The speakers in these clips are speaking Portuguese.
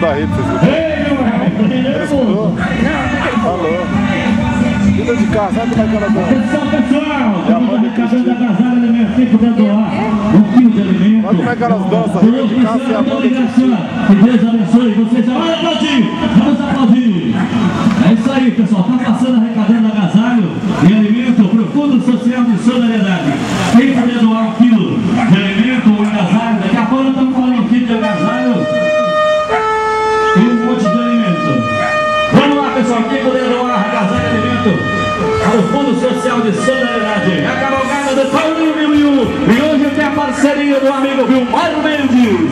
da Rita, você escutou? Falou. Vida de casa, sabe como é que ela dança? Pessoal, vamos arrecadando agasalho, alimento para doar 1 quilo de alimento. Olha como é que elas dançam, Rita de casa e a banda que Deus abençoe vocês. Vamos aplaudir, vamos aplaudir. É isso aí, pessoal, está passando arrecadando agasalho e alimento para o Fundo Social de Solidariedade. Quem puder doar 1 quilo de alimento ou agasalho, daqui a pouco estamos falando 1 quilo de agasalho e um monte de alimento. Vamos lá, pessoal, quem puder doar agasalho e alimento ao Fundo Social de Solidariedade. A cavalgada do Paulinho 1001. E hoje tem a parceria do amigo Vilmar Mendes.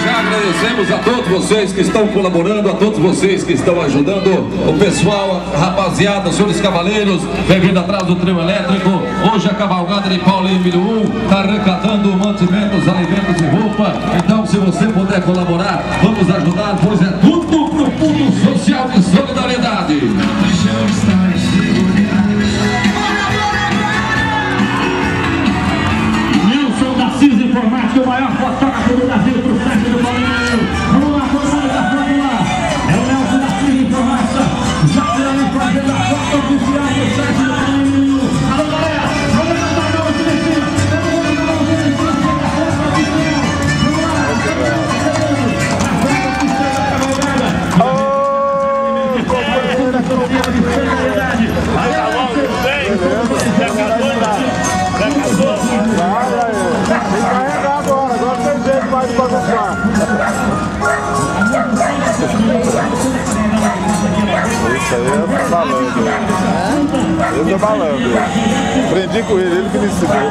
Já agradecemos a todos vocês que estão colaborando, a todos vocês que estão ajudando, o pessoal, a rapaziada, os senhores cavaleiros, vem vindo atrás do trio elétrico. Hoje a cavalgada de Paulinho 1001 está arrecadando mantimentos, alimentos e roupa. Então, se você puder colaborar, vamos ajudar, pois é tudo para o Fundo Social de Solidariedade. Nilson da CIS Informática, o maior fotógrafo do Brasil, para o site do Paulinho. Vamos lá, vamos lá. É o Nelson da CIS Informática, já tirando fazendo a foto oficial do site do Paulinho. Alô, galera, vamos levantar a mão de cima. Vamos levantar a mão de cima, chega a foto oficial. Vamos lá, a foto oficial da cavalgada. Tem que carregar agora tem jeito mais de bagunçar. Isso aí é malandro. Esse é malandro. Aprendi com ele que me ensinou.